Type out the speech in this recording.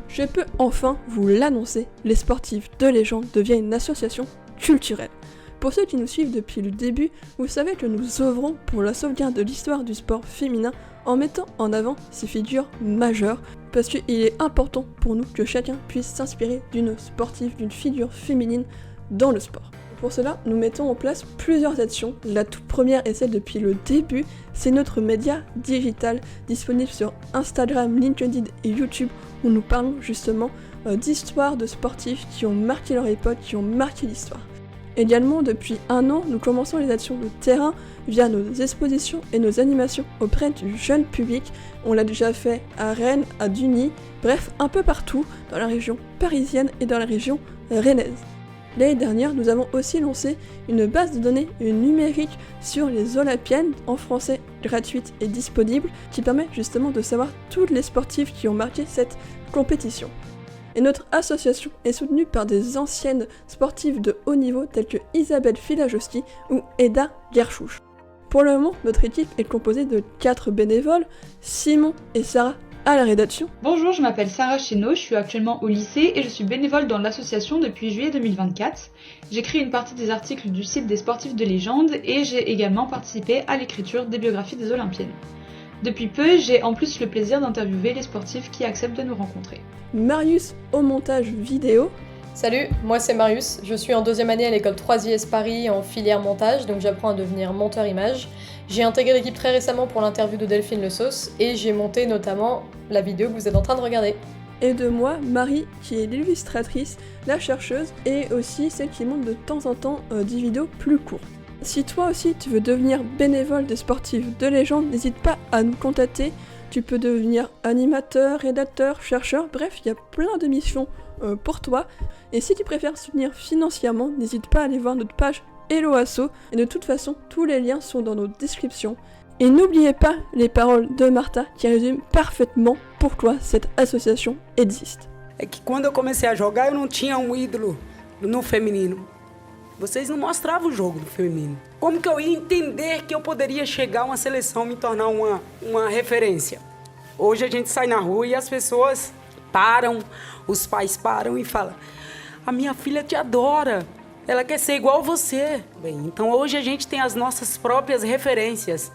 Je peux enfin vous l'annoncer, les sportifs de légende deviennent une association culturelle. Pour ceux qui nous suivent depuis le début, vous savez que nous œuvrons pour la sauvegarde de l'histoire du sport féminin en mettant en avant ces figures majeures, parce qu'il est important pour nous que chacun puisse s'inspirer d'une sportive, d'une figure féminine dans le sport. Pour cela, nous mettons en place plusieurs actions. La toute première et celle depuis le début, c'est notre média digital disponible sur Instagram, LinkedIn et YouTube où nous parlons justement d'histoires de sportifs qui ont marqué leur époque, qui ont marqué l'histoire. Également, depuis 1 an, nous commençons les actions de terrain via nos expositions et nos animations auprès du jeune public. On l'a déjà fait à Rennes, à Duny, bref, un peu partout dans la région parisienne et dans la région rennaise. L'année dernière, nous avons aussi lancé une base de données numérique sur les Olympiennes, en français gratuite et disponible, qui permet justement de savoir toutes les sportives qui ont marqué cette compétition. Et notre association est soutenue par des anciennes sportives de haut niveau telles que Isabelle Filajowski ou Eda Gershouch. Pour le moment, notre équipe est composée de 4 bénévoles, Simon et Sarah à la rédaction. Bonjour, je m'appelle Sarah Chénaud, je suis actuellement au lycée et je suis bénévole dans l'association depuis juillet 2024. J'écris une partie des articles du site des sportifs de légende et j'ai également participé à l'écriture des biographies des Olympiennes. Depuis peu, j'ai en plus le plaisir d'interviewer les sportifs qui acceptent de nous rencontrer. Marius au montage vidéo. Salut, moi c'est Marius, je suis en 2e année à l'école 3IS Paris en filière montage, donc j'apprends à devenir monteur image. J'ai intégré l'équipe très récemment pour l'interview de Delphine Le Sauce et j'ai monté notamment la vidéo que vous êtes en train de regarder. Et de moi, Marie, qui est l'illustratrice, la chercheuse et aussi celle qui monte de temps en temps des vidéos plus courtes. Si toi aussi tu veux devenir bénévole des sportifs de légende, n'hésite pas à nous contacter. Tu peux devenir animateur, rédacteur, chercheur, bref, il y a plein de missions pour toi. Et si tu préfères soutenir financièrement, n'hésite pas à aller voir notre page Hello Asso. Et de toute façon, tous les liens sont dans nos descriptions. Et n'oubliez pas les paroles de Martha qui résument parfaitement pourquoi cette association existe. É que quando eu comecei a jogar, eu não tinha um ídolo no feminino. Vocês não mostravam o jogo do feminino. Como que eu ia entender que eu poderia chegar a uma seleção, me tornar uma referência? Hoje a gente sai na rua e as pessoas param, os pais param e falam: a minha filha te adora, ela quer ser igual você. Bem, então hoje a gente tem as nossas próprias referências.